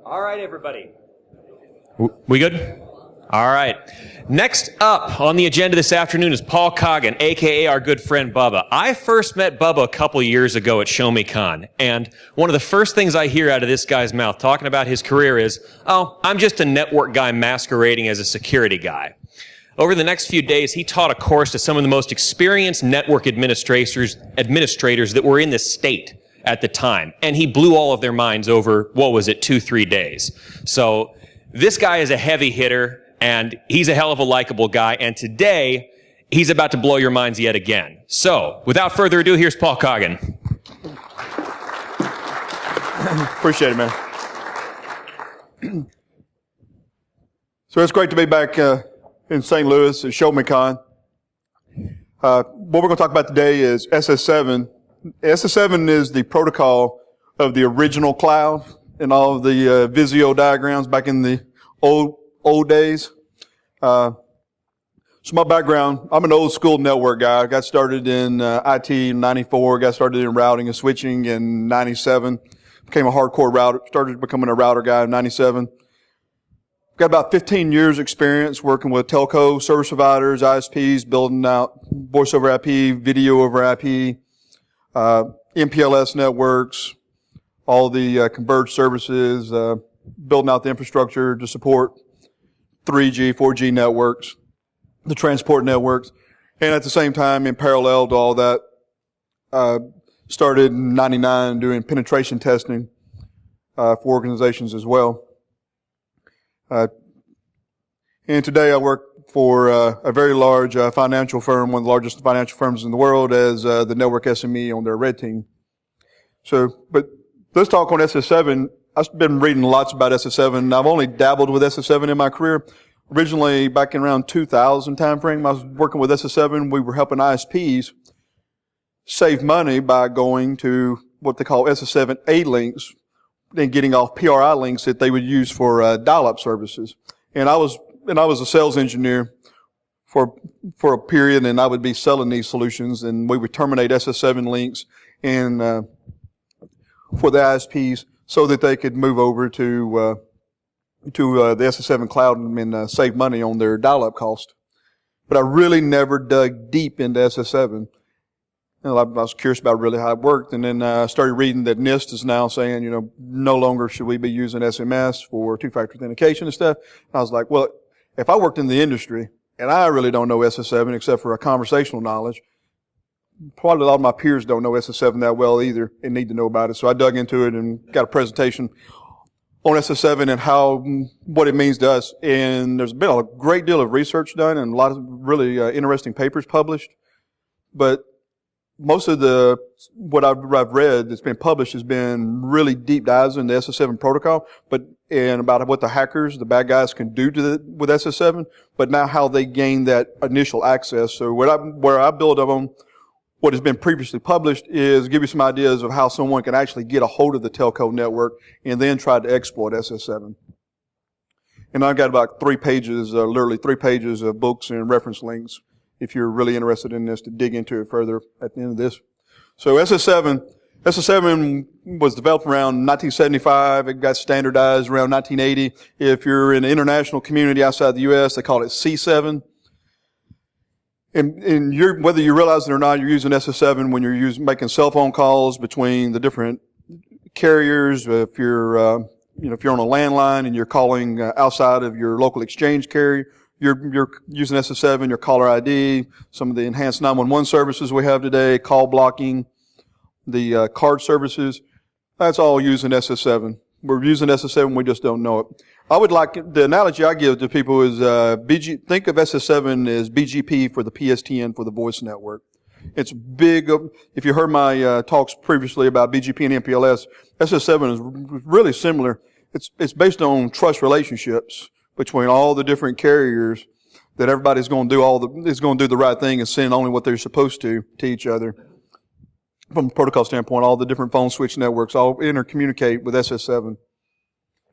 All right, everybody. We good? All right. Next up on the agenda this afternoon is Paul Coggin, a.k.a. our good friend Bubba. I first met Bubba a couple years ago at ShowMeCon, and one of the first things I hear out of this guy's mouth talking about his career is, oh, I'm just a network guy masquerading as a security guy. Over the next few days, he taught a course to some of the most experienced network administrators that were in the state at the time, and he blew all of their minds over, what was it, 2-3 days. So this guy is a heavy hitter, and he's a hell of a likable guy, and today he's about to blow your minds yet again. So without further ado, here's Paul Coggin. Appreciate it, man. So it's great to be back in St. Louis at ShowMeCon. What we're going to talk about today is SS7. SS7 is the protocol of the original cloud and all of the Visio diagrams back in the old days. So my background, I'm an old school network guy. I got started in IT in 94, got started in routing and switching in 97, became a hardcore router, started becoming a router guy in 97. Got about 15 years experience working with telco, service providers, ISPs, building out voice over IP, video over IP, MPLS networks, all the converged services, building out the infrastructure to support 3G, 4G networks, the transport networks. And at the same time, in parallel to all that, started in 99 doing penetration testing for organizations as well. And today I work for a very large financial firm, one of the largest financial firms in the world, as the network SME on their red team. So, but let's talk on SS7. I've been reading lots about SS7. I've only dabbled with SS7 in my career. Originally, back in around 2000 timeframe, I was working with SS7. We were helping ISPs save money by going to what they call SS7 A links and getting off PRI links that they would use for dial-up services. And I was a sales engineer for a period, and I would be selling these solutions, and we would terminate SS7 links and for the ISPs so that they could move over to the SS7 cloud and save money on their dial-up cost. But I really never dug deep into SS7. I was curious about really how it worked, and then I started reading that NIST is now saying, no longer should we be using SMS for two-factor authentication and stuff. And I was like, well, if I worked in the industry and I really don't know SS7 except for a conversational knowledge, probably a lot of my peers don't know SS7 that well either and need to know about it. So I dug into it and got a presentation on SS7 and what it means to us. And there's been a great deal of research done and a lot of really interesting papers published. But most of what I've read that's been published has been really deep dives into the SS7 protocol, and about what the hackers, the bad guys, can do with SS7, but now how they gain that initial access. So where I build on what has been previously published is give you some ideas of how someone can actually get a hold of the telco network and then try to exploit SS7. And I've got about 3 pages, literally 3 pages of books and reference links if you're really interested in this to dig into it further at the end of this. So SS7 was developed around 1975. It got standardized around 1980. If you're in the international community outside the U.S., they call it C7. And whether you realize it or not, you're using SS7 when you're making cell phone calls between the different carriers. If you're on a landline and you're calling outside of your local exchange carrier, you're using SS7, your caller ID, some of the enhanced 911 services we have today, call blocking, the card services. That's all using SS7. We're using SS7, we just don't know it. The analogy I give to people is think of SS7 as BGP for the PSTN for the voice network. It's big. If you heard my talks previously about BGP and MPLS, SS7 is really similar. It's based on trust relationships between all the different carriers that everybody's going to do the right thing and send only what they're supposed to each other. From a protocol standpoint, all the different phone switch networks all intercommunicate with SS7.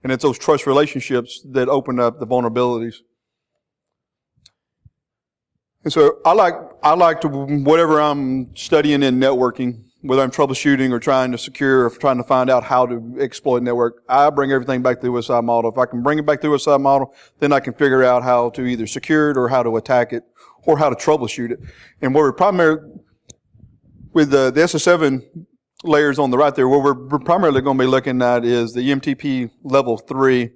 And it's those trust relationships that open up the vulnerabilities. And so I like to, whatever I'm studying in networking, whether I'm troubleshooting or trying to secure or trying to find out how to exploit network, I bring everything back to the OSI model. If I can bring it back to the OSI model, then I can figure out how to either secure it or how to attack it or how to troubleshoot it. And what we're primarily, with the SS7 layers on the right there, what we're primarily going to be looking at is the MTP level 3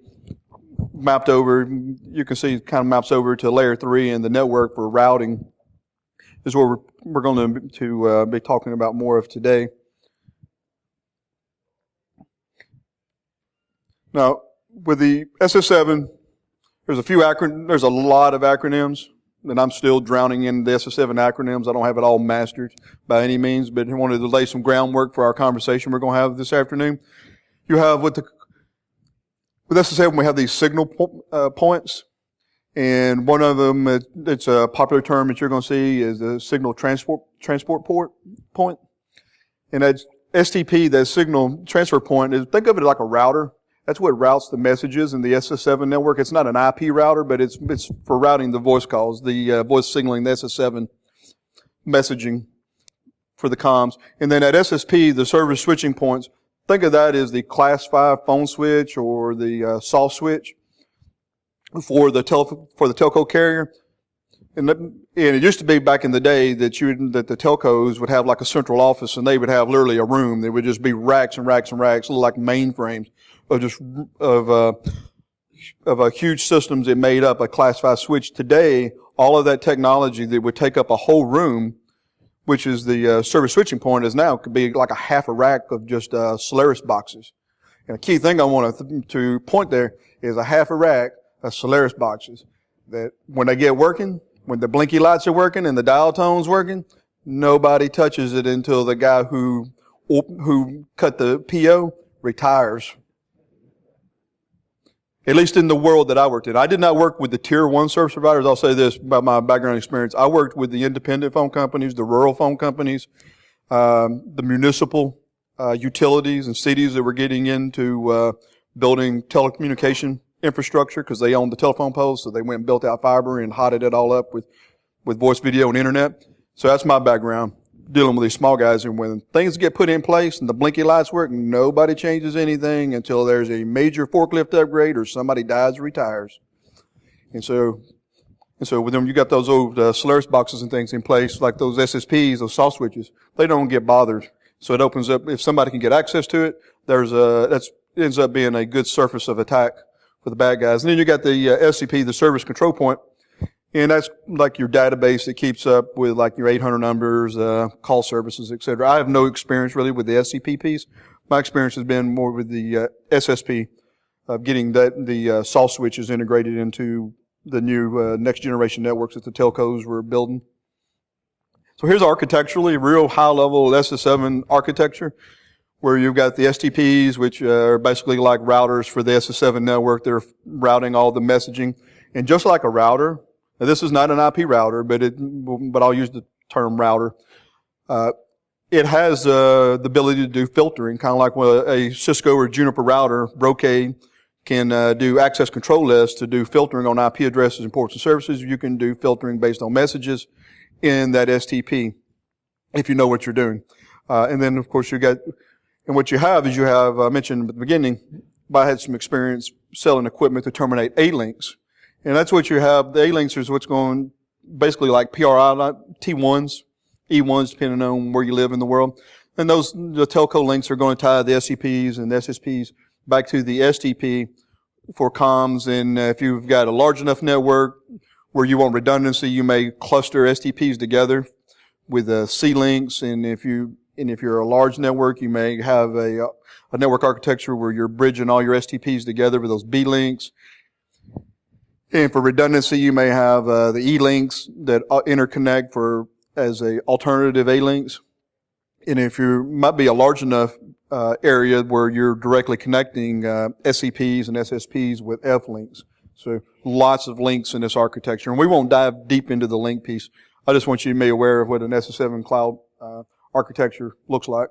mapped over. You can see it kind of maps over to layer 3, and the network for routing is what we're going to be talking about more of today. Now, with the SS7, there's a lot of acronyms, and I'm still drowning in the SS7 acronyms. I don't have it all mastered by any means, but I wanted to lay some groundwork for our conversation we're going to have this afternoon. You have with SS7, we have these signal points, and one of them, it's a popular term that you're going to see, is the signal transport point. And that's STP, that signal transfer point, think of it like a router. That's what routes the messages in the SS7 network. It's not an IP router, but it's for routing the voice calls, the voice signaling, the SS7 messaging for the comms. And then at SSP, the service switching points, think of that as the class 5 phone switch or the soft switch for the telco carrier. And it used to be back in the day that the telcos would have like a central office, and they would have literally a room. There would just be racks and racks and racks, like mainframes of huge systems that made up a class 5 switch. Today, all of that technology that would take up a whole room, which is the service switching point, is now could be like a half a rack of just Solaris boxes. And a key thing I want to point there is a half a rack of Solaris boxes that when they get working, when the blinky lights are working and the dial tone's working, nobody touches it until the guy who cut the PO retires. At least in the world that I worked in. I did not work with the tier 1 service providers. I'll say this about my background experience. I worked with the independent phone companies, the rural phone companies, the municipal utilities and cities that were getting into building telecommunication infrastructure because they owned the telephone poles, so they went and built out fiber and hotted it all up with voice, video, and internet. So that's my background, dealing with these small guys. And when things get put in place and the blinky lights work, nobody changes anything until there's a major forklift upgrade or somebody dies or retires. And so with them, you got those old Solaris boxes and things in place, like those SSPs, those soft switches. They don't get bothered. So it opens up, if somebody can get access to it, that ends up being a good surface of attack for the bad guys. And then you got the SCP, the service control point. And that's like your database that keeps up with like your 800 numbers, call services, etc. I have no experience really with the SCP piece. My experience has been more with the SSP, of getting the soft switches integrated into the new next generation networks that the telcos were building. So here's architecturally, real high level SS7 architecture, where you've got the STPs, which are basically like routers for the SS7 network. They're routing all the messaging. And just like a router, now this is not an IP router, but I'll use the term router. It has the ability to do filtering, kind of like a Cisco or Juniper router. Brocade can do access control lists to do filtering on IP addresses and ports and services. You can do filtering based on messages in that STP if you know what you're doing. And then, of course, what you have is I mentioned at the beginning, I had some experience selling equipment to terminate A-links. And that's what you have. The A-links is what's going basically like PRI, T1s, E1s, depending on where you live in the world. And the telco links are going to tie the SCPs and the SSPs back to the STP for comms. And if you've got a large enough network where you want redundancy, you may cluster STPs together with C-links. And if you're a large network, you may have a network architecture where you're bridging all your STPs together with those B-links. And for redundancy, you may have the E-links that interconnect as a alternative A-links. And if you might be a large enough area where you're directly connecting SCPs and SSPs with F-links. So lots of links in this architecture. And we won't dive deep into the link piece. I just want you to be aware of what an SS7 cloud architecture looks like.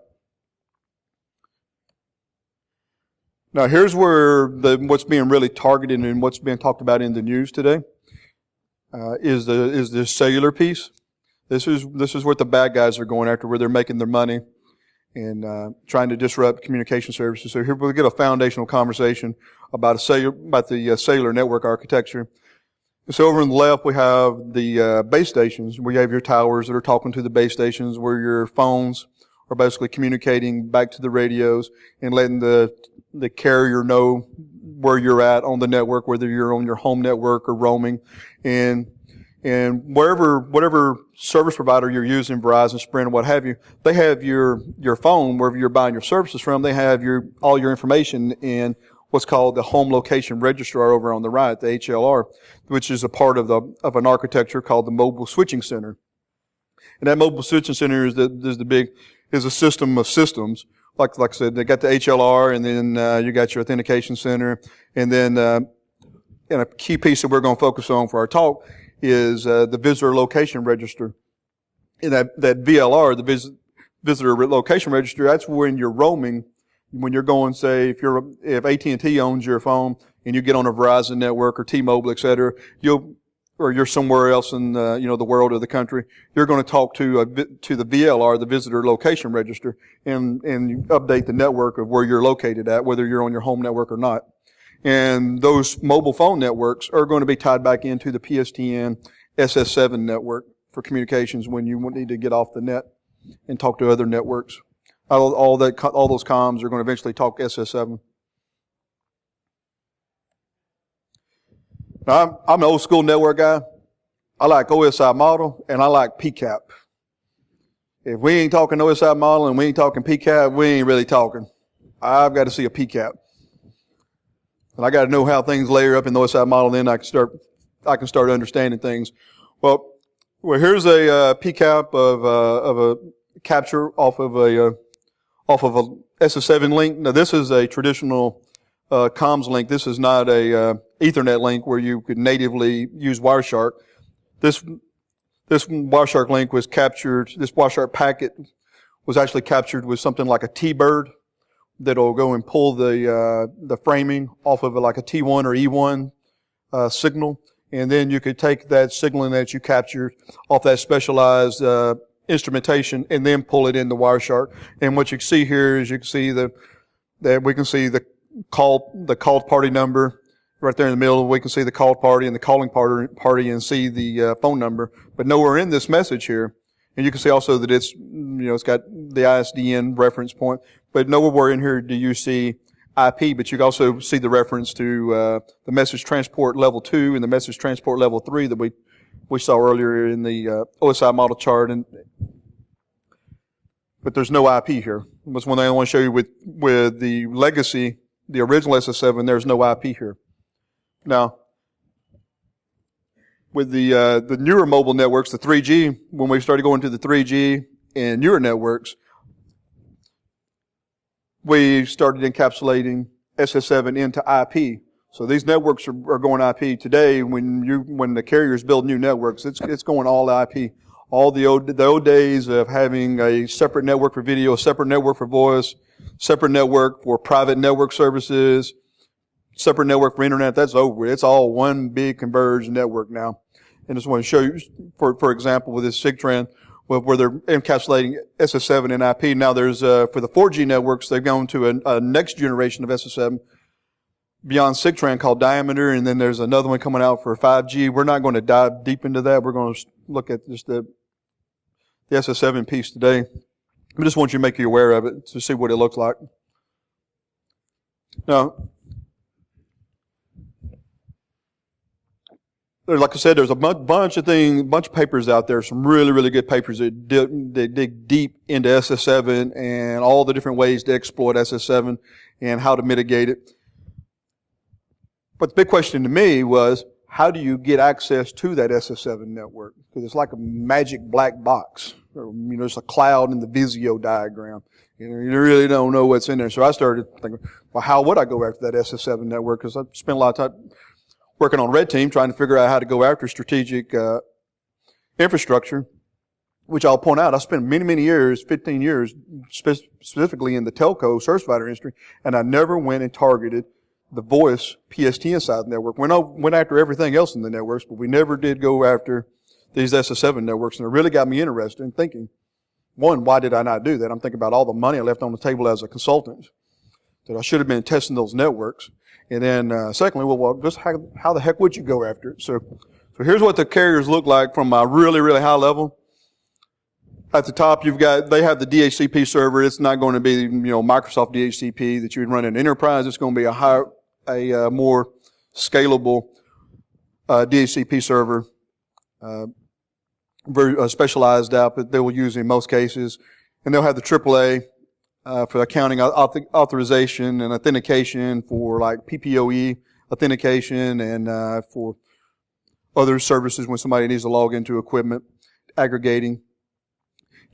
Now here's where what's being really targeted and what's being talked about in the news today is the cellular piece. This is what the bad guys are going after, where they're making their money and trying to disrupt communication services. So here we get a foundational conversation about the cellular network architecture. So over on the left, we have the base stations. We have your towers that are talking to the base stations, where your phones are basically communicating back to the radios and letting the carrier know where you're at on the network, whether you're on your home network or roaming. And whatever service provider you're using, Verizon, Sprint, what have you, they have your phone, wherever you're buying your services from, they have all your information in what's called the home location registrar over on the right, the HLR, which is a part of an architecture called the mobile switching center. And that mobile switching center is a system of systems. Like I said, they got the HLR, and then you got your authentication center, and then and a key piece that we're going to focus on for our talk is the visitor location register. And that VLR, the visitor location register, that's when you're roaming. When you're going, say, if AT&T owns your phone and you get on a Verizon network or T-Mobile, et cetera, or you're somewhere else in the world or the country, you're going to talk to the VLR, the visitor location register, and you update the network of where you're located at, whether you're on your home network or not. And those mobile phone networks are going to be tied back into the PSTN SS7 network for communications when you need to get off the net and talk to other networks. All those comms are going to eventually talk SS7. Now, I'm an old school network guy. I like OSI model and I like PCAP. If we ain't talking OSI model and we ain't talking PCAP, we ain't really talking. I've got to see a PCAP. And I got to know how things layer up in the OSI model, then I can start understanding things. Well, here's a PCAP of a capture off of a SS7 link. Now this is a traditional comms link. This is not a Ethernet link where you could natively use Wireshark. This Wireshark link was captured. This Wireshark packet was actually captured with something like a T-bird that'll go and pull the framing off of like a T1 or E1 signal, and then you could take that signaling that you captured off that specialized instrumentation and then pull it into Wireshark. And what you can see here is you can see that we can see the called party number right there in the middle. We can see the called party and the calling party and see the phone number. But nowhere in this message here, and you can see also that it's got the ISDN reference point, but nowhere in here do you see IP, but you can also see the reference to the message transport level 2 and the message transport level 3 that we saw earlier in the OSI model chart. But there's no IP here. That's one thing I want to show you with the legacy, the original SS7, there's no IP here. Now, with the newer mobile networks, the 3G, when we started going to the 3G and newer networks, we started encapsulating SS7 into IP. So these networks are going IP today. When the carriers build new networks, it's going all IP. All the old days of having a separate network for video, a separate network for voice, separate network for private network services, separate network for internet, that's over. It's all one big converged network now. And I just want to show you, for example, with this SIGTRAN, where they're encapsulating SS7 in IP. Now there's, for the 4G networks, they've gone to a next generation of SS7 beyond SIGTRAN called Diameter, and then there's another one coming out for 5G. We're not going to dive deep into that. We're going to look at just the SS7 piece today. I just want you to make you aware of it to see what it looks like. Now, like I said, there's a bunch of papers out there, some really, really good papers that dig deep into SS7 and all the different ways to exploit SS7 and how to mitigate it. But the big question to me was, how do you get access to that SS7 network? Because it's like a magic black box. There's a cloud in the Visio diagram. You really don't know what's in there. So I started thinking, well, how would I go after that SS7 network? Because I spent a lot of time working on Red Team, trying to figure out how to go after strategic infrastructure. which I'll point out, I spent many, many years, 15 years, specifically in the telco service provider industry, and I never went and targeted the voice PSTN side of the network. Went after everything else in the networks, but we never did go after these SS7 networks, and it really got me interested in thinking, one, why did I not do that? I'm thinking about all the money I left on the table as a consultant, that I should have been testing those networks. And then, secondly, well, just how the heck would you go after it? So here's what the carriers look like from a really, really high level. At the top, they have the DHCP server. It's not going to be, Microsoft DHCP that you would run in enterprise. It's going to be a more scalable, DHCP server, very specialized app that they will use in most cases. And they'll have the AAA, for accounting authorization and authentication for like PPOE authentication and, for other services when somebody needs to log into equipment, aggregating.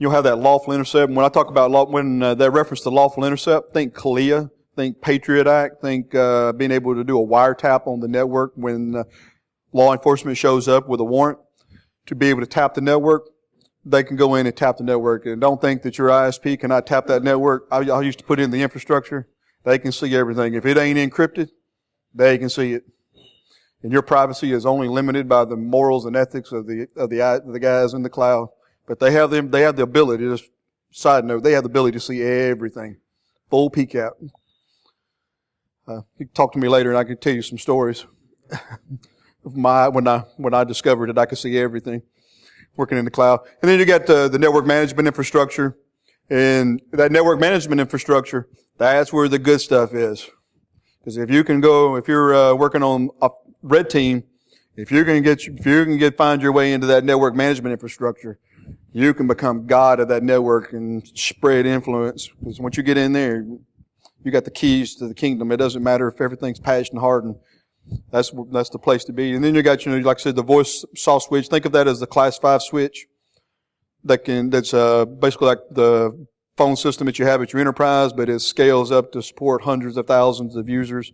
You'll have that lawful intercept. When I talk about when they reference the lawful intercept, think CALEA, think Patriot Act, think being able to do a wiretap on the network when law enforcement shows up with a warrant to be able to tap the network. They can go in and tap the network. And don't think that your ISP cannot tap that network. I used to put in the infrastructure. They can see everything. If it ain't encrypted, they can see it. And your privacy is only limited by the morals and ethics of the guys in the cloud. But they have the ability, just side note, they have the ability to see everything. Full PCAP. You can talk to me later and I can tell you some stories. When I discovered it, I could see everything working in the cloud. And then you got the network management infrastructure. And that network management infrastructure, that's where the good stuff is. Because if you're working on a red team, if you can find your way into that network management infrastructure, you can become God of that network and spread influence. Because once you get in there, you got the keys to the kingdom. It doesn't matter if everything's patched and hardened. That's the place to be. And then you got, like I said, the voice SAW switch. Think of that as the class 5 switch. That's basically like the phone system that you have at your enterprise, but it scales up to support hundreds of thousands of users.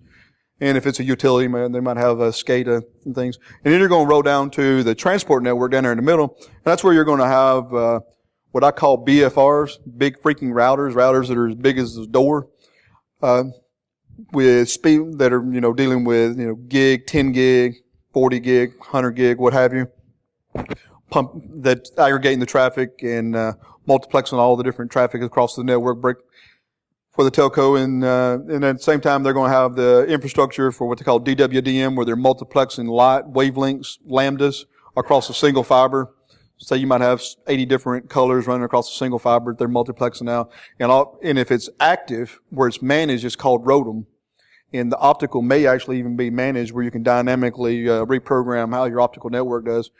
And if it's a utility, they might have a SCADA and things. And then you're going to roll down to the transport network down there in the middle. And that's where you're going to have what I call BFRs, big freaking routers that are as big as the door, with speed that are, dealing with, gig, 10 gig, 40 gig, 100 gig, what have you. That's aggregating the traffic and multiplexing all the different traffic across the network for the telco, and at the same time, they're going to have the infrastructure for what they call DWDM, where they're multiplexing light wavelengths, lambdas, across a single fiber. So you might have 80 different colors running across a single fiber. They're multiplexing now. And if it's active, where it's managed, it's called ROADM. And the optical may actually even be managed where you can dynamically reprogram how your optical network does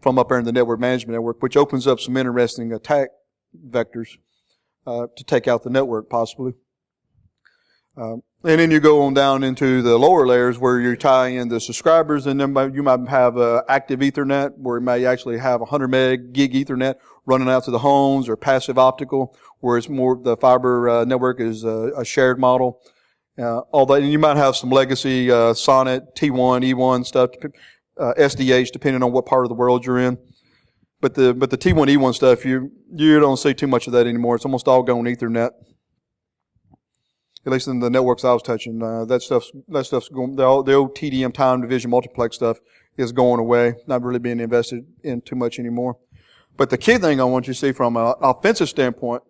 from up there in the network management network, which opens up some interesting attack vectors to take out the network, possibly. And then you go on down into the lower layers where you tie in the subscribers, and then you might have active Ethernet where it may actually have 100 meg gig Ethernet running out to the homes, or passive optical where it's more the fiber network is a shared model. Although you might have some legacy SONET, T1, E1 stuff, SDH, depending on what part of the world you're in. But the T1, E1 stuff, you don't see too much of that anymore. It's almost all gone Ethernet. At least in the networks I was touching, that stuff's going. The old TDM time division multiplex stuff is going away, not really being invested in too much anymore. But the key thing I want you to see from an offensive standpoint,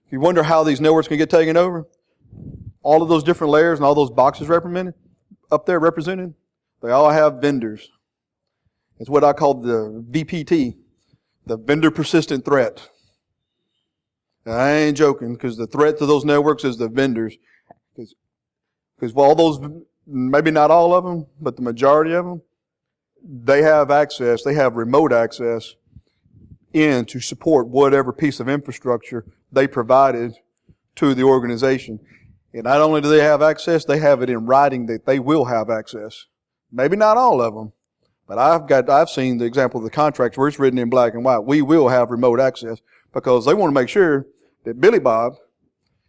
if you wonder how these networks can get taken over, all of those different layers and all those boxes represented, they all have vendors. It's what I call the VPT, the vendor persistent threat. I ain't joking, because the threat to those networks is the vendors. Because all those, maybe not all of them, but the majority of them, they have access, they have remote access in to support whatever piece of infrastructure they provided to the organization. And not only do they have access, they have it in writing that they will have access. Maybe not all of them, but I've seen the example of the contracts where it's written in black and white. We will have remote access, because they want to make sure that Billy Bob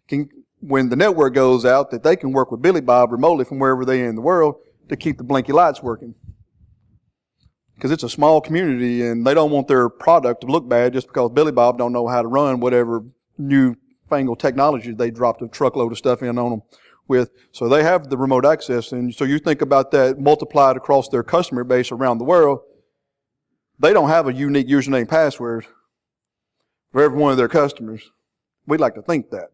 can, when the network goes out, that they can work with Billy Bob remotely from wherever they are in the world to keep the blinky lights working. because it's a small community and they don't want their product to look bad just because Billy Bob don't know how to run whatever new fangled technology they dropped a truckload of stuff in on them with. So they have the remote access. And so you think about that multiplied across their customer base around the world. They don't have a unique username password for every one of their customers. We'd like to think that,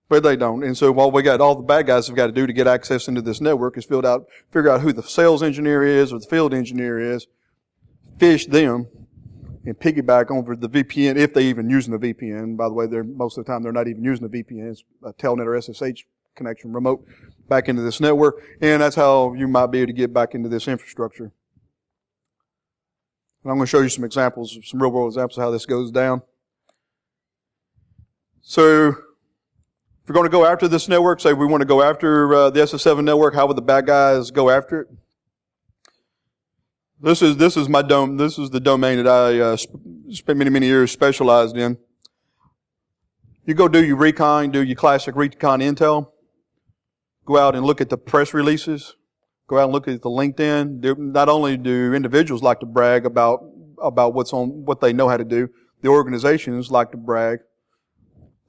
but they don't. And so all the bad guys have got to do to get access into this network is figure out who the sales engineer is or the field engineer is, fish them, and piggyback over the VPN if they even using the VPN. By the way, most of the time they're not even using the VPN. It's a Telnet or SSH connection remote back into this network, and that's how you might be able to get back into this infrastructure. And I'm going to show you some examples, some real-world examples of how this goes down. So, if we're going to go after this network, say we want to go after the SS7 network, how would the bad guys go after it? This is my dome. This is the domain that I spent many years specialized in. You go do your recon, do your classic recon intel. Go out and look at the press releases. Go out and look at the LinkedIn. Not only do individuals like to brag about what they know how to do, the organizations like to brag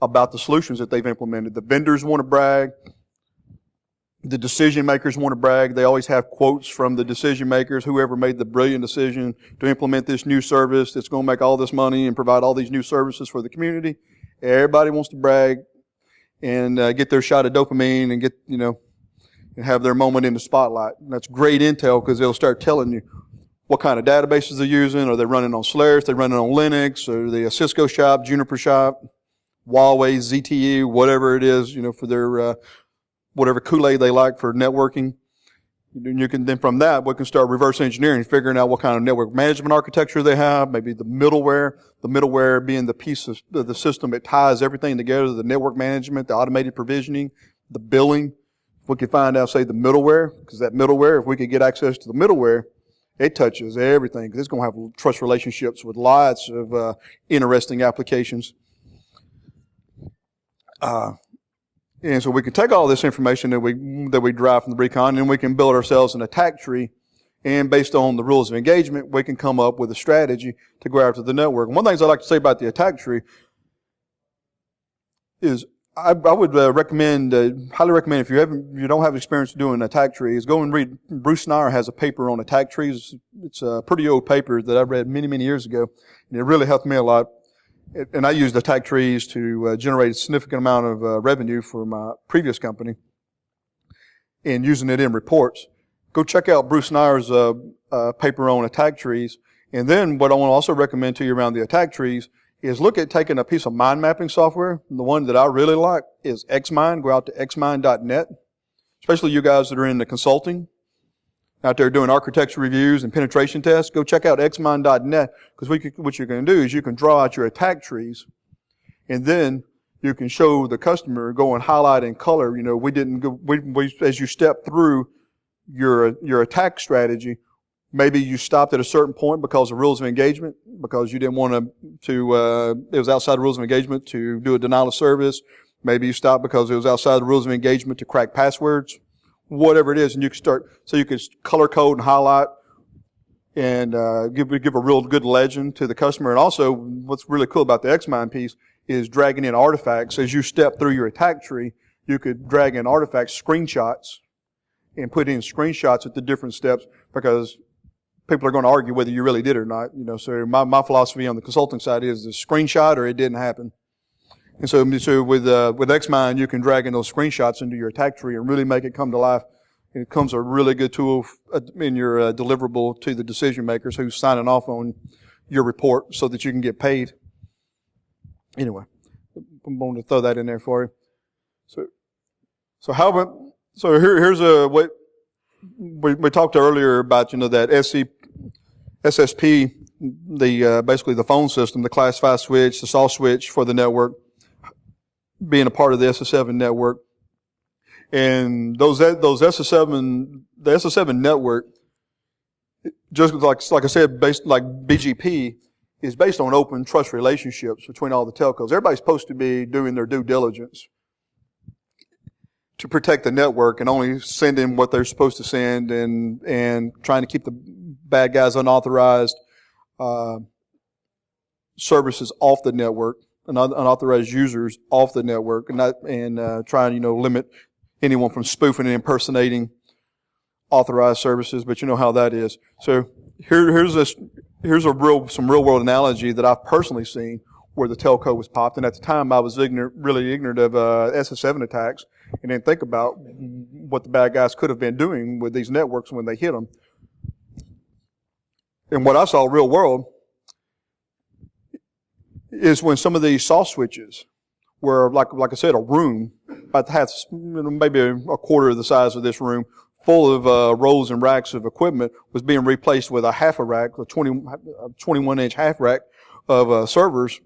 about the solutions that they've implemented. The vendors want to brag. The decision makers want to brag. They always have quotes from the decision makers, whoever made the brilliant decision to implement this new service that's going to make all this money and provide all these new services for the community. Everybody wants to brag and get their shot of dopamine and and have their moment in the spotlight. And that's great intel because they'll start telling you what kind of databases they're using. Are they running on Solaris? Are they running on Linux? Are they a Cisco shop, Juniper shop, Huawei, ZTE, whatever it is, for their whatever Kool-Aid they like for networking. You can then from that we can start reverse engineering, figuring out what kind of network management architecture they have, maybe the middleware being the piece of the system that ties everything together, the network management, the automated provisioning, the billing. If we could find out, say, the middleware, because that middleware, if we could get access to the middleware, it touches everything, because it's going to have trust relationships with lots of interesting applications. And so we can take all this information that we derive from the recon, and we can build ourselves an attack tree. And based on the rules of engagement, we can come up with a strategy to go after the network. And one of the things I like to say about the attack tree is I would highly recommend if you don't have experience doing attack trees, go and read. Bruce Snyder has a paper on attack trees. It's a pretty old paper that I read many years ago, and it really helped me a lot. And I used attack trees to generate a significant amount of revenue for my previous company and using it in reports. Go check out Bruce Snyder's paper on attack trees. And then what I want to also recommend to you around the attack trees is look at taking a piece of mind mapping software. The one that I really like is Xmind. Go out to xmind.net, especially you guys that are in the consulting, out there doing architecture reviews and penetration tests. Go check out xmind.net, because what you're going to do is you can draw out your attack trees, and then you can show the customer, go and highlight in color. As you step through your attack strategy, maybe you stopped at a certain point because of rules of engagement, because you didn't want to it was outside the rules of engagement to do a denial of service. Maybe you stopped because it was outside the rules of engagement to crack passwords. Whatever it is, and you can color code and highlight and give a real good legend to the customer. And also, what's really cool about the Xmind piece is dragging in artifacts. As you step through your attack tree, you could drag in artifacts, screenshots, and put in screenshots at the different steps, because people are going to argue whether you really did or not. So my philosophy on the consulting side is the screenshot or it didn't happen. And so with Xmind, you can drag in those screenshots into your attack tree and really make it come to life. And it becomes a really good tool in your deliverable to the decision makers who's signing off on your report so that you can get paid. Anyway, I'm going to throw that in there for you. So here's what we talked earlier about, that SSP, basically the phone system, the class 5 switch, the soft switch for the network, being a part of the SS7 network. And the SS7 network, just like I said, based like BGP, is based on open trust relationships between all the telcos. Everybody's supposed to be doing their due diligence to protect the network and only sending what they're supposed to send and trying to keep the bad guys unauthorized services off the network and unauthorized users off the network, and trying, limit anyone from spoofing and impersonating authorized services. But you know how that is. So here's some real world analogy that I've personally seen where the telco was popped. And at the time I was really ignorant of SS7 attacks and didn't think about what the bad guys could have been doing with these networks when they hit them. And what I saw real world is when some of these soft switches were, like I said, a room, about half, maybe a quarter of the size of this room, full of rows and racks of equipment, was being replaced with a half a rack, a 21-inch half rack of servers.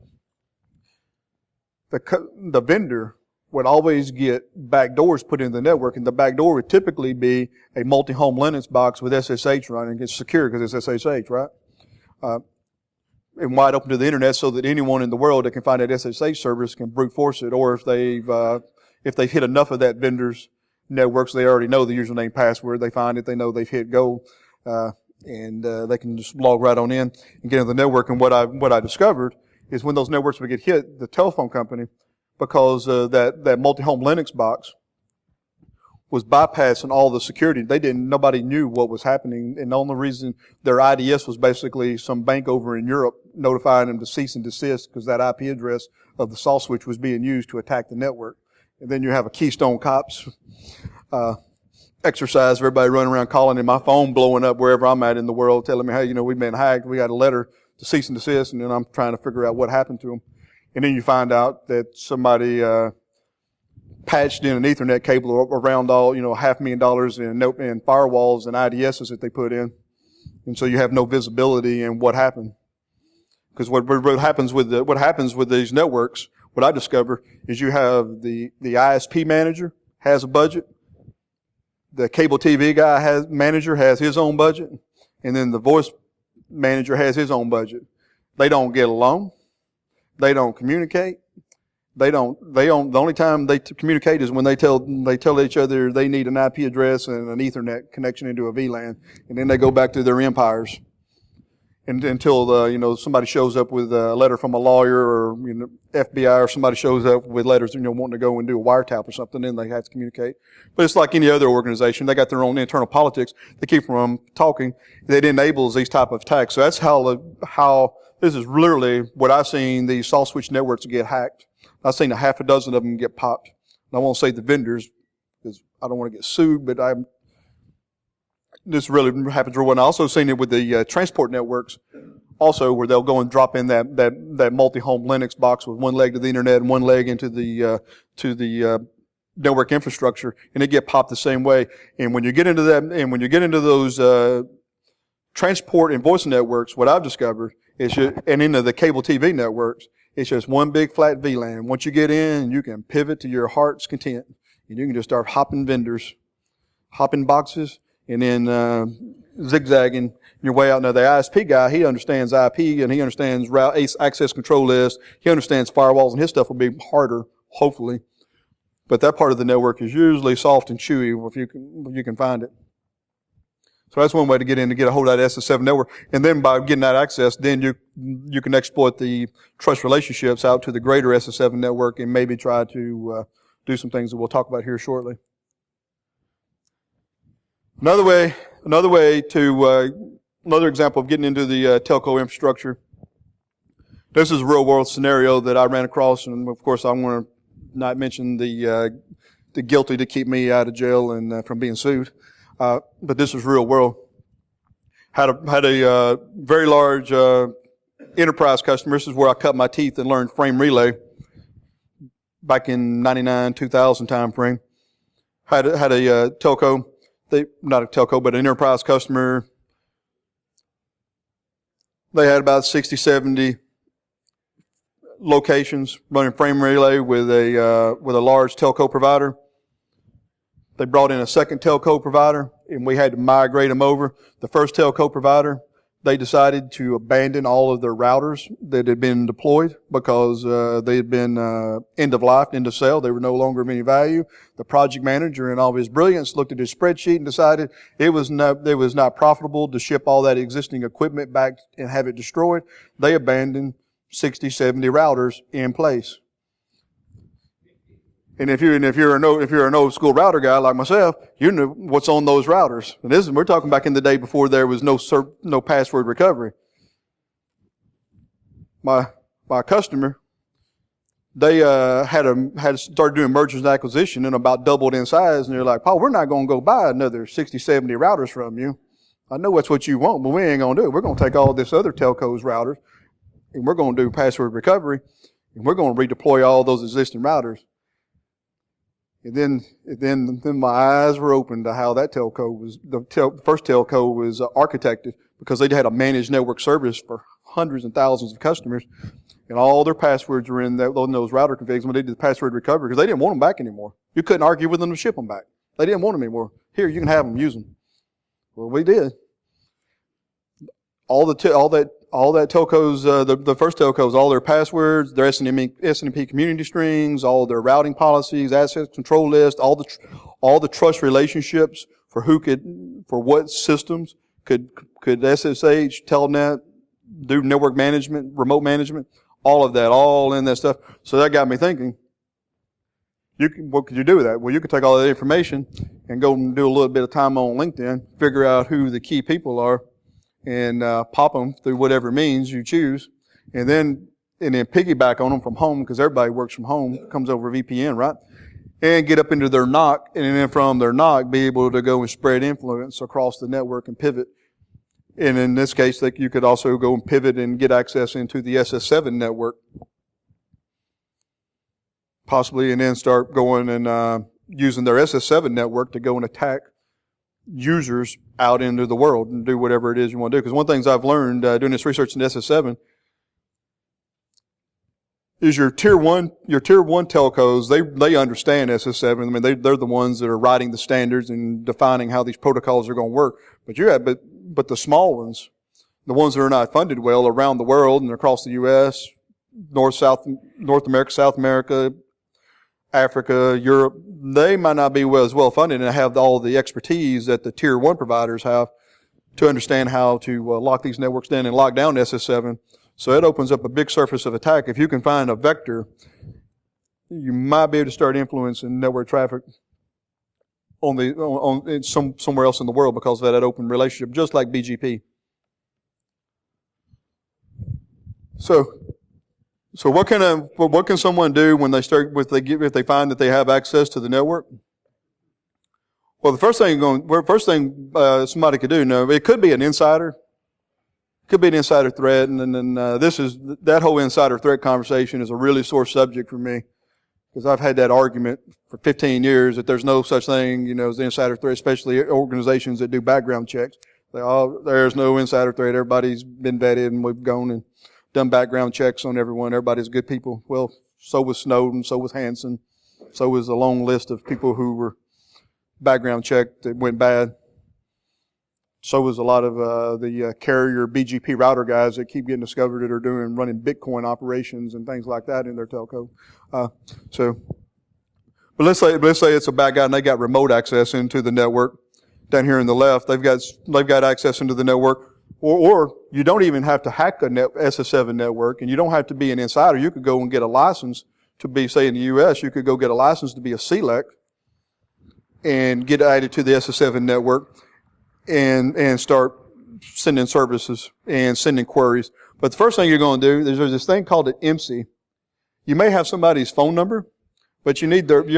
The vendor would always get back doors put in the network, and the back door would typically be a multi-home Linux box with SSH running. It's secure because it's SSH, right? And wide open to the internet so that anyone in the world that can find that SSH service can brute force it. Or if they've hit enough of that vendor's networks, they already know the username password. They find it, they know they've hit go, and they can just log right on in and get into the network. And what I discovered is when those networks would get hit, the telephone company, because that multi-home Linux box was bypassing all the security. Nobody knew what was happening, and the only reason their IDS was basically some bank over in Europe notifying them to cease and desist because that IP address of the soft switch was being used to attack the network. And then you have a Keystone Cops exercise of everybody running around calling, and my phone blowing up wherever I'm at in the world, telling me, hey, we've been hacked. We got a letter to cease and desist, and then I'm trying to figure out what happened to them. And then you find out that somebody patched in an Ethernet cable around all, $500,000 in firewalls and IDSs that they put in. And so you have no visibility in what happened. Because what happens with these networks, what I discover is you have the ISP manager has a budget, the cable TV manager has his own budget, and then the voice manager has his own budget. They don't get along. They don't communicate. The only time they communicate is when they tell each other they need an IP address and an Ethernet connection into a VLAN, and then they go back to their empires. And until somebody shows up with a letter from a lawyer or FBI or somebody shows up with letters wanting to go and do a wiretap or something, then they have to communicate. But it's like any other organization; they got their own internal politics. They keep from talking. That enables these type of attacks. So that's how this is literally what I've seen these soft switch networks get hacked. I've seen a half a dozen of them get popped. And I won't say the vendors because I don't want to get sued, but this really happens real well. And I also seen it with the transport networks also, where they'll go and drop in that multi-home Linux box with one leg to the internet and one leg into the network infrastructure, and they get popped the same way. And when you get into those transport and voice networks, what I've discovered is and into the cable TV networks, it's just one big flat VLAN. Once you get in, you can pivot to your heart's content, and you can just start hopping vendors, hopping boxes, and then zigzagging your way out. Now, the ISP guy, he understands IP, and he understands route access control list. He understands firewalls, and his stuff will be harder, hopefully. But that part of the network is usually soft and chewy if you can find it. So that's one way to get in, to get a hold of that SS7 network. And then by getting that access, then you can exploit the trust relationships out to the greater SS7 network and maybe try to do some things that we'll talk about here shortly. Another example of getting into the telco infrastructure. This is a real world scenario that I ran across, and of course I want to not mention the guilty to keep me out of jail and from being sued. But this is real world. Had a very large enterprise customer. This is where I cut my teeth and learned frame relay back in 99, 2000 time frame. Had a telco. Not a telco, but an enterprise customer. They had about 60, 70 locations running frame relay with a large telco provider. They brought in a second telco provider, and we had to migrate them over. The first telco provider, they decided to abandon all of their routers that had been deployed because they had been end of life, end of sale. They were no longer of any value. The project manager, in all of his brilliance, looked at his spreadsheet and decided it was not profitable to ship all that existing equipment back and have it destroyed. They abandoned 60, 70 routers in place. And if you're an old school router guy like myself, you know what's on those routers. And we're talking back in the day before there was no password recovery. My customer, they had started doing mergers and acquisition and about doubled in size, and they're like, "Paul, we're not going to go buy another 60, 70 routers from you. I know that's what you want, but we ain't going to do it. We're going to take all this other telco's routers, and we're going to do password recovery, and we're going to redeploy all those existing routers." And then my eyes were opened to how that first telco was architected, because they had a managed network service for hundreds and thousands of customers, and all their passwords were in those router configs when they did the password recovery, because they didn't want them back anymore. You couldn't argue with them to ship them back. They didn't want them anymore. Here, you can have them, use them. Well, we did. All that telcos, the first telcos, all their passwords, their SNMP community strings, all their routing policies, access control list, all the trust relationships for what systems could SSH, Telnet, do network management, remote management, all of that, all in that stuff. So that got me thinking, what could you do with that? Well, you could take all that information and go and do a little bit of time on LinkedIn, figure out who the key people are, and pop them through whatever means you choose, and then piggyback on them from home, because everybody works from home, comes over VPN, right? And get up into their NOC, and then from their NOC be able to go and spread influence across the network and pivot. And in this case, you could also go and pivot and get access into the SS7 network, possibly, and then start going and using their SS7 network to go and attack users out into the world and do whatever it is you want to do. Because one of the things I've learned doing this research in SS7 is your tier one telcos, they understand SS7. I mean, they're the ones that are writing the standards and defining how these protocols are going to work. But the small ones, the ones that are not funded well around the world and across the U.S., North America, South America, Africa, Europe, they might not be as well funded and have all the expertise that the tier one providers have to understand how to lock these networks down and lock down SS7. So it opens up a big surface of attack. If you can find a vector, you might be able to start influencing network traffic somewhere else in the world because of that open relationship, just like BGP. So what can someone do when if they find that they have access to the network? Well, the first thing somebody could do, it could be an insider. Could be an insider threat, and then that whole insider threat conversation is a really sore subject for me, because I've had that argument for 15 years that there's no such thing, as the insider threat, especially organizations that do background checks. There's no insider threat. Everybody's been vetted, and we've gone and done background checks on everyone. Everybody's good people. Well, so was Snowden, so was Hansen, so was a long list of people who were background checked that went bad. So was a lot of the carrier BGP router guys that keep getting discovered that are running Bitcoin operations and things like that in their telco. But let's say it's a bad guy and they got remote access into the network. Down here on the left, they've got access into the network, or you don't even have to hack a SS7 network, and you don't have to be an insider. You could go and get a license to be, say in the U.S., you could go get a license to be a CLEC and get added to the SS7 network. And start sending services and sending queries. But the first thing you're going to do, there's this thing called an IMSI. You may have somebody's phone number, but you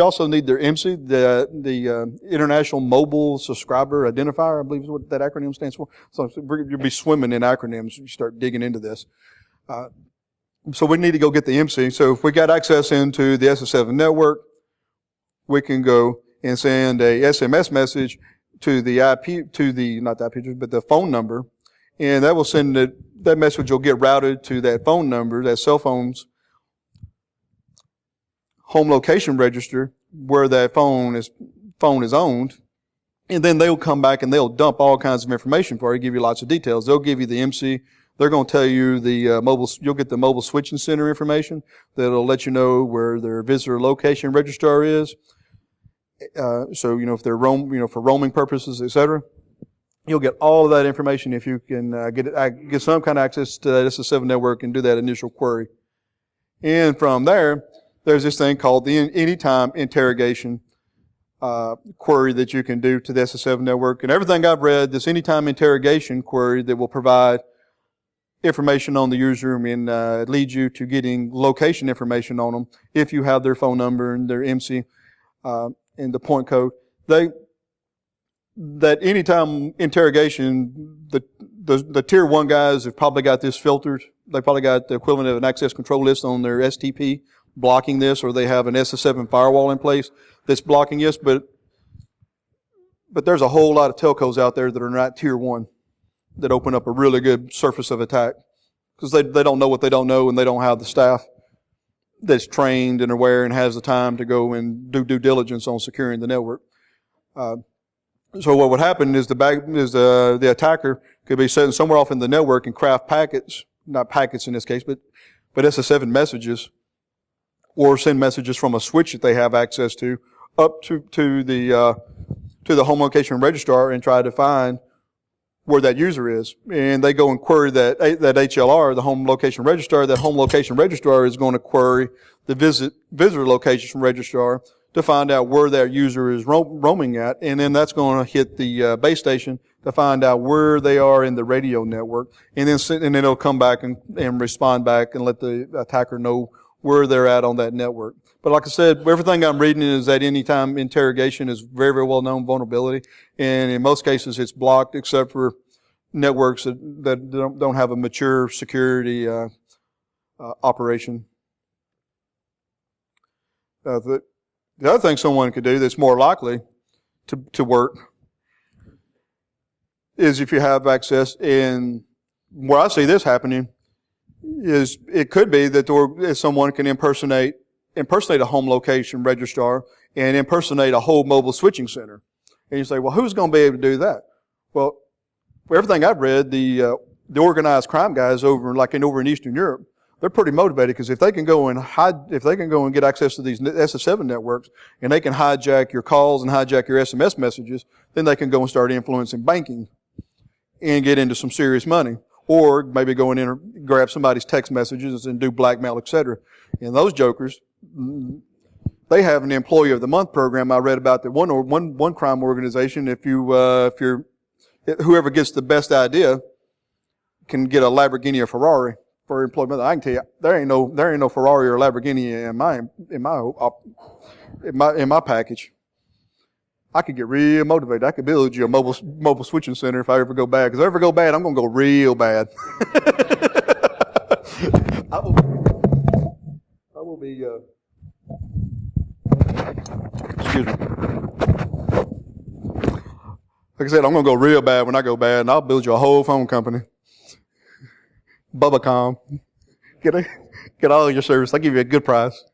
also need their IMSI, the International Mobile Subscriber Identifier, I believe is what that acronym stands for. So you'll be swimming in acronyms if you start digging into this. So we need to go get the IMSI. So if we got access into the SS7 network, we can go and send a SMS message to the the phone number, and that will send that message will get routed to that phone number, that cell phone's home location register where that phone is owned, And then they'll come back and they'll dump all kinds of information for you, give you lots of details. They'll give you the MC. They're going to tell you you'll get the mobile switching center information that'll let you know where their visitor location registrar is. So, if they're for roaming purposes, etc. You'll get all of that information if you can get some kind of access to that SS7 network and do that initial query. And from there, there's this thing called the anytime interrogation query that you can do to the SS7 network. And everything I've read, this anytime interrogation query that will provide information on the user and it leads you to getting location information on them if you have their phone number and their MC and the point code. That anytime interrogation, the tier 1 guys have probably got this filtered. They probably got the equivalent of an access control list on their STP blocking this, or they have an SS7 firewall in place that's blocking this. But there's a whole lot of telcos out there that are not tier 1 that open up a really good surface of attack because they don't know what they don't know and they don't have the staff that's trained and aware and has the time to go and do due diligence on securing the network. So what would happen is the attacker could be sitting somewhere off in the network and craft packets, not packets in this case, but SS7 messages, or send messages from a switch that they have access to up to the home location registrar and try to find where that user is. And they go and query that HLR, the home location registrar. That home location registrar is going to query the visitor location registrar to find out where that user is roaming at, and then that's going to hit the base station to find out where they are in the radio network, and then it'll come back and respond back and let the attacker know where they're at on that network. But like I said, everything I'm reading is that anytime interrogation is very, very well known vulnerability, and in most cases it's blocked except for networks that don't have a mature security operation. The other thing someone could do that's more likely to work is if you have access, and where I see this happening is it could be that someone can impersonate a home location registrar and impersonate a whole mobile switching center. And you say, well, who's going to be able to do that? Well, for everything I've read, the organized crime guys over in Eastern Europe, they're pretty motivated because if they can go and get access to these SS7 networks and they can hijack your calls and hijack your SMS messages, then they can go and start influencing banking and get into some serious money, or maybe go in and grab somebody's text messages and do blackmail, etc. And those jokers, they have an employee of the month program. I read about that one crime organization. Whoever gets the best idea can get a Lamborghini or Ferrari for employment. I can tell you, there ain't no Ferrari or Lamborghini in my package. I could get real motivated. I could build you a mobile switching center if I ever go bad. Because if I ever go bad, I'm going to go real bad. I will be. Excuse me. Like I said, I'm going to go real bad when I go bad, and I'll build you a whole phone company. Bubbacom. Get all your service. I'll give you a good price.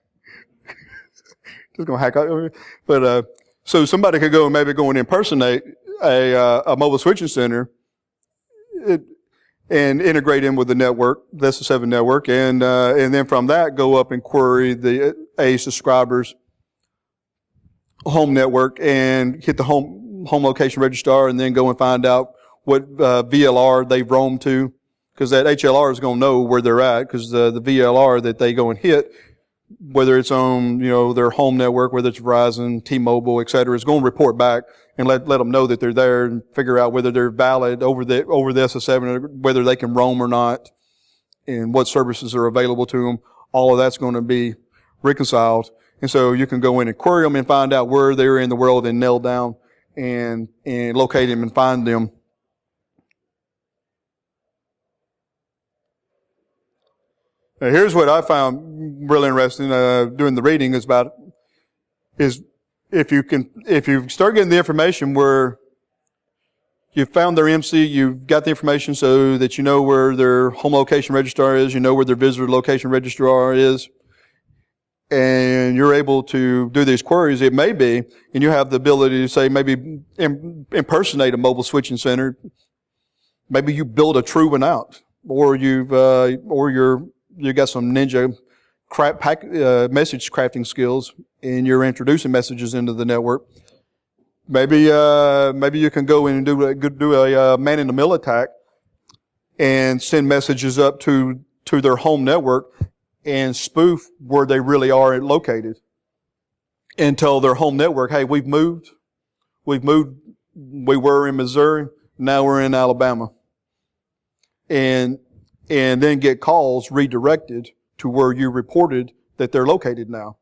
Just going to hack out. But, so somebody could go and impersonate a mobile switching center and integrate in with the network, the SS7 network, and then from that go up and query a subscriber's home network and hit the home location registrar, and then go and find out what VLR they've roamed to, because that HLR is going to know where they're at, because the VLR that they go and hit, whether it's on, their home network, whether it's Verizon, T-Mobile, et cetera, is going to report back and let them know that they're there and figure out whether they're valid over the SS7, whether they can roam or not, and what services are available to them. All of that's going to be reconciled. And so you can go in and query them and find out where they're in the world and nail down and locate them and find them. Now, here's what I found really interesting doing the reading is if you start getting the information where you've found their MC, you've got the information so that you know where their home location registrar is, you know where their visitor location registrar is, and you're able to do these queries, it may be, and you have the ability to say maybe impersonate a mobile switching center. Maybe you build a true one out, or you got some ninja message crafting skills, and you're introducing messages into the network. Maybe you can go in and do a man-in-the-middle attack and send messages up to their home network and spoof where they really are located, and tell their home network, hey, we were in Missouri, now we're in Alabama. And then get calls redirected to where you reported that they're located now.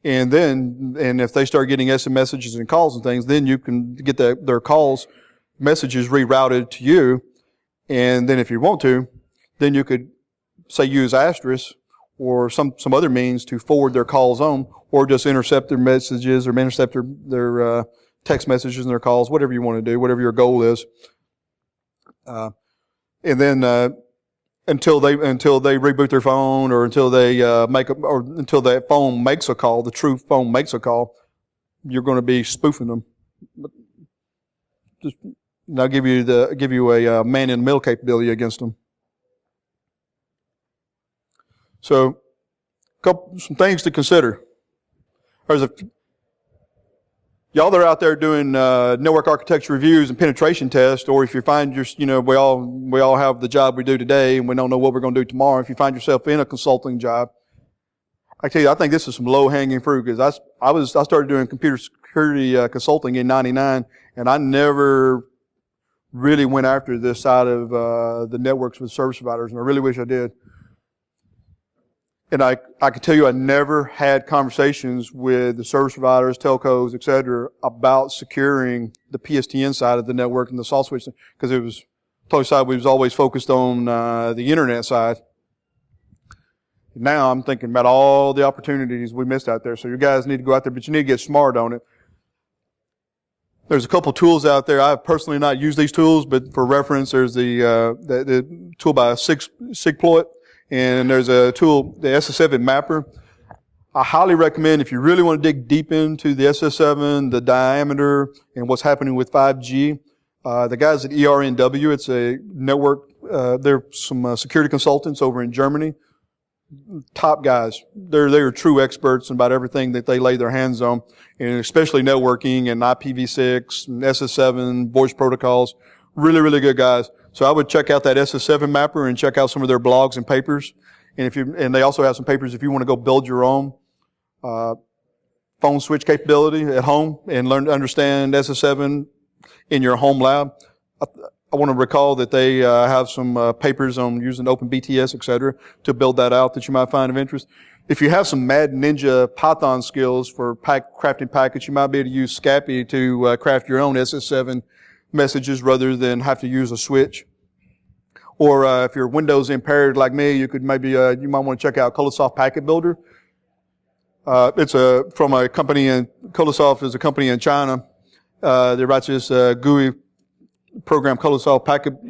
And if they start getting SMS messages and calls and things, then you can get their calls, messages rerouted to you. And then if you want to, then you could say use asterisk or some other means to forward their calls on, or just intercept their messages or intercept their text messages and their calls, whatever you want to do, whatever your goal is. And then until they reboot their phone, or until they until that phone makes a call, the true phone makes a call, you're going to be spoofing them. And I'll give you a man-in-the-middle capability against them. So, some things to consider. Y'all that are out there doing network architecture reviews and penetration tests, or if you find we all have the job we do today and we don't know what we're going to do tomorrow. If you find yourself in a consulting job, I tell you, I think this is some low-hanging fruit, because I started doing computer security consulting in '99, and I never really went after this side of the networks with service providers, and I really wish I did. And I can tell you, I never had conversations with the service providers, telcos, et cetera, about securing the PSTN side of the network and the salt switch, because it was totally side. We was always focused on the internet side. Now I'm thinking about all the opportunities we missed out there. So you guys need to go out there, but you need to get smart on it. There's a couple tools out there. I've personally not used these tools, but for reference, there's the tool by Sigploit. And there's a tool, the SS7 Mapper. I highly recommend, if you really want to dig deep into the SS7, the diameter, and what's happening with 5G, the guys at ERNW, it's a network, they're some security consultants over in Germany. Top guys. They're true experts in about everything that they lay their hands on, and especially networking and IPv6 and SS7, voice protocols. Really, really good guys. So I would check out that SS7 Mapper and check out some of their blogs and papers. And they also have some papers if you want to go build your own phone switch capability at home and learn to understand SS7 in your home lab. I want to recall that they have some papers on using OpenBTS, et cetera, to build that out that you might find of interest. If you have some Mad Ninja Python skills for crafting packets, you might be able to use Scapy to craft your own SS7 messages rather than have to use a switch. Or if you're Windows impaired like me, you could maybe you might want to check out Colosoft Packet Builder. It's from a company Colosoft is a company in China. They write this GUI program, Colosoft Packet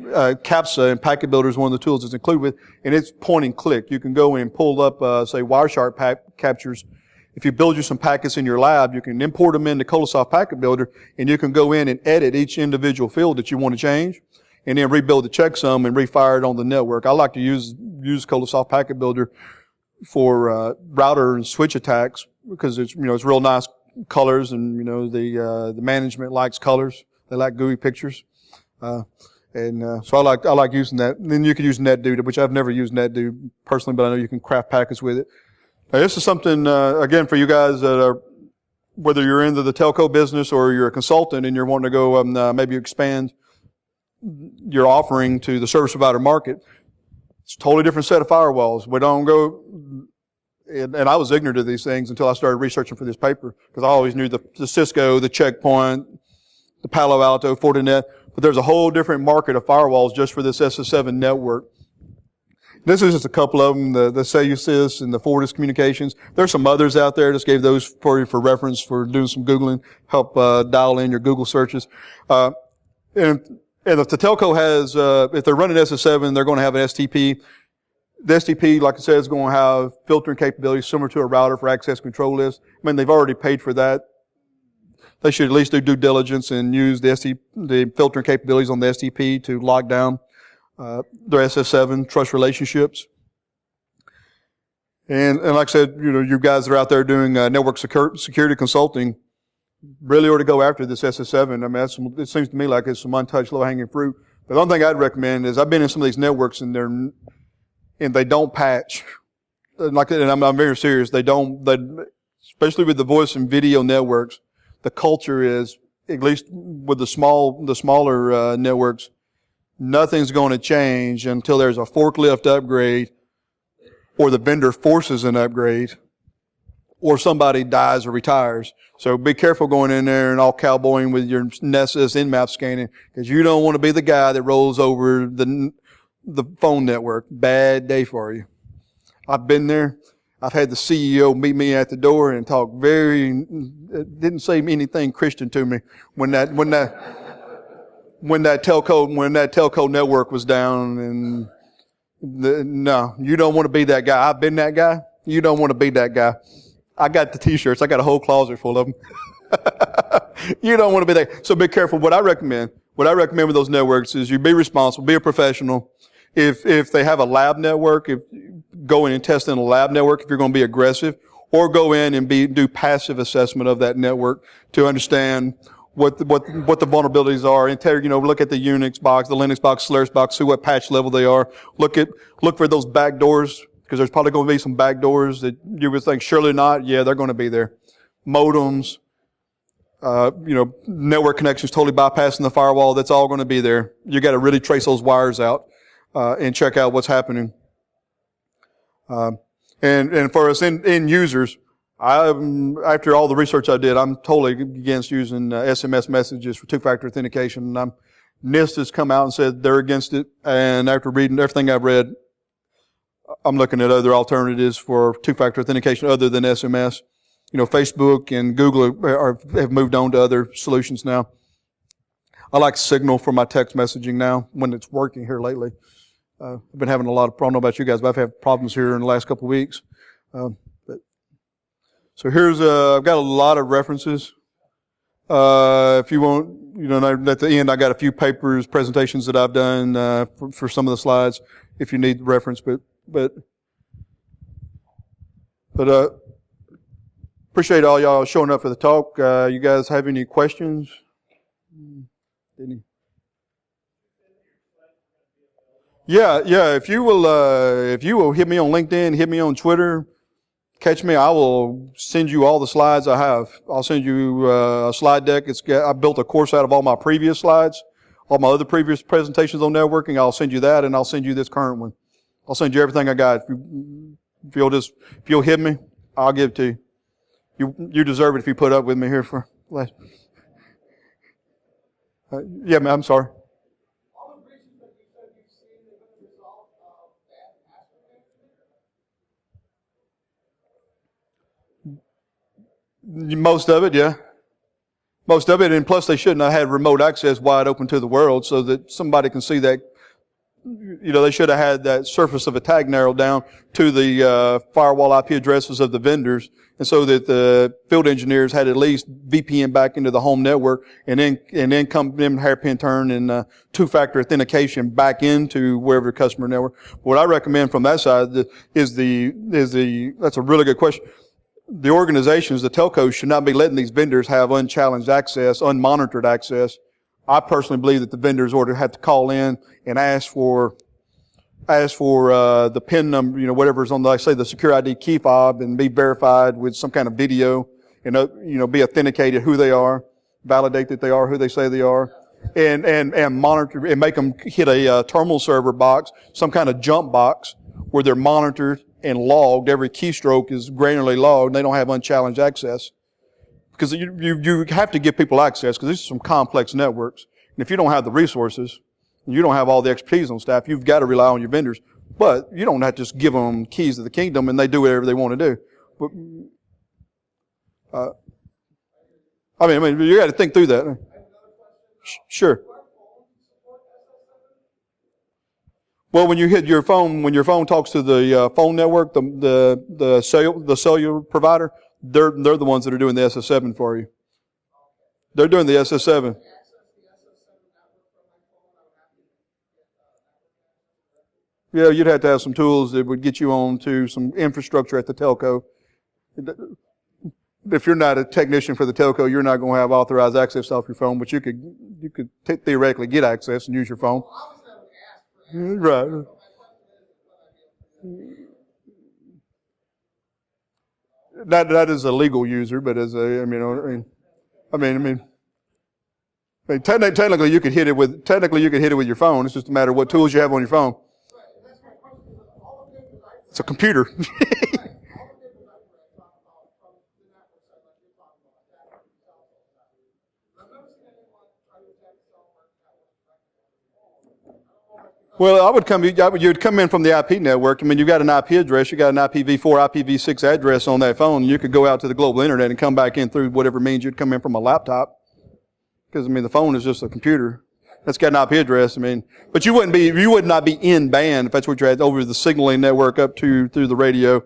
CAPTCHA, and Packet Builder is one of the tools it's included with, and it's point and click. You can go and pull up say Wireshark captures. If you build you some packets in your lab, you can import them into Colosoft Packet Builder, and you can go in and edit each individual field that you want to change, and then rebuild the checksum and refire it on the network. I like to use Colosoft Packet Builder for router and switch attacks, because it's it's real nice colors, and the management likes colors. They like GUI pictures, so I like using that. And then you can use NetDo, which I've never used NetDo personally, but I know you can craft packets with it. Now, this is something, again, for you guys that are, whether you're into the telco business or you're a consultant and you're wanting to go maybe expand your offering to the service provider market. It's a totally different set of firewalls. We don't go, and I was ignorant of these things until I started researching for this paper, because I always knew the Cisco, the Checkpoint, the Palo Alto, Fortinet, but there's a whole different market of firewalls just for this SS7 network. This is just a couple of them, the Cellular and the Fortis Communications. There's some others out there. Just gave those for you for reference for doing some Googling, help dial in your Google searches. And if the telco has, if they're running SS7, they're going to have an STP. The STP, like I said, is going to have filtering capabilities similar to a router for access control list. I mean, they've already paid for that. They should at least do due diligence and use the filtering capabilities on the STP to lock down their SS7 trust relationships. And like I said, you guys that are out there doing network security consulting really ought to go after this SS7. I mean, it seems to me like it's some untouched, low-hanging fruit. But the only thing I'd recommend is I've been in some of these networks and they don't patch. And I'm very serious. They especially with the voice and video networks, the culture is, at least with the smaller networks, nothing's going to change until there's a forklift upgrade, or the vendor forces an upgrade, or somebody dies or retires. So be careful going in there and all cowboying with your Nessus Nmap scanning, because you don't want to be the guy that rolls over the phone network. Bad day for you. I've been there. I've had the CEO meet me at the door and talk didn't say anything Christian to me when that telco network was down. And no, you don't want to be that guy. I've been that guy. You don't want to be that guy. I got the t-shirts. I got a whole closet full of them. You don't want to be that. So be careful. What I recommend with those networks is you be responsible, be a professional. If they have a lab network, go in and test in a lab network if you're going to be aggressive, or go in and do passive assessment of that network to understand what the vulnerabilities are. Look at the Unix box, the Linux box, Solaris box, see what patch level they are. Look for those back doors, because there's probably going to be some back doors that you would think surely not. Yeah, they're going to be there. Modems, network connections totally bypassing the firewall. That's all going to be there. You got to really trace those wires out and check out what's happening. And for us end users, after all the research I did, I'm totally against using SMS messages for two-factor authentication. NIST has come out and said they're against it. And after reading everything I've read, I'm looking at other alternatives for two-factor authentication other than SMS. Facebook and Google have moved on to other solutions now. I like Signal for my text messaging now when it's working here lately. I've been having a lot of problems. I don't know about you guys, but I've had problems here in the last couple of weeks. So here's, I've got a lot of references. If you want, at the end, I got a few papers, presentations that I've done, for some of the slides, if you need the reference, but appreciate all y'all showing up for the talk. You guys have any questions? Any? Yeah. If you will hit me on LinkedIn, hit me on Twitter, catch me. I will send you all the slides I have. I'll send you a slide deck. I built a course out of all my previous slides, all my other previous presentations on networking. I'll send you that, and I'll send you this current one. I'll send you everything I got. If you'll hit me, I'll give it to you. You deserve it if you put up with me here for last. Yeah, man, I'm sorry. Most of it, yeah. Most of it, and plus they shouldn't have had remote access wide open to the world so that somebody can see that. They should have had that surface of attack narrowed down to the firewall IP addresses of the vendors, and so that the field engineers had at least VPN back into the home network, and then come in hairpin turn and two-factor authentication back into wherever the customer network. What I recommend from that side is that's a really good question. The organizations, the telcos, should not be letting these vendors have unchallenged access, unmonitored access. I personally believe that the vendors ought to have to call in and ask for the PIN number, whatever's on the secure ID key fob, and be verified with some kind of video, and be authenticated who they are, validate that they are who they say they are, and monitor and make them hit a terminal server box, some kind of jump box where they're monitored and logged. Every keystroke is granularly logged. They don't have unchallenged access. Because you have to give people access, because these are some complex networks. And if you don't have the resources, and you don't have all the expertise on staff, you've got to rely on your vendors. But you don't have to just give them keys to the kingdom and they do whatever they want to do. But, you got to think through that. Sure. Well, when your phone talks to the phone network, the cellular provider, they're the ones that are doing the SS7 for you. They're doing the SS7. Yeah, you'd have to have some tools that would get you onto some infrastructure at the telco. If you're not a technician for the telco, you're not going to have authorized access off your phone, but you could theoretically get access and use your phone. Right. That is a legal user, but technically you could hit it with your phone. It's just a matter of what tools you have on your phone. It's a computer. Well, you'd come in from the IP network. I mean, you've got an IP address, you got an IPv4, IPv6 address on that phone, and you could go out to the global internet and come back in through whatever means you'd come in from a laptop. Because, the phone is just a computer. That's got an IP address, but you would not be in band if that's what you had over the signaling network up through the radio,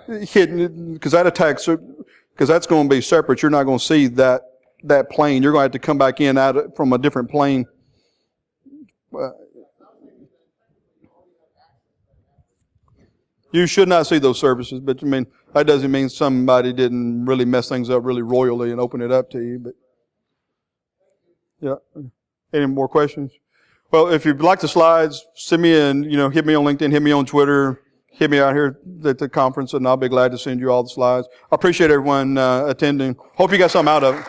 hidden, because that's going to be separate. You're not going to see that plane. You're going to have to come back in from a different plane. You should not see those services, but that doesn't mean somebody didn't really mess things up really royally and open it up to you. But yeah, any more questions? Well, if you'd like the slides, send me hit me on LinkedIn, hit me on Twitter, hit me out here at the conference, and I'll be glad to send you all the slides. I appreciate everyone attending. Hope you got something out of it.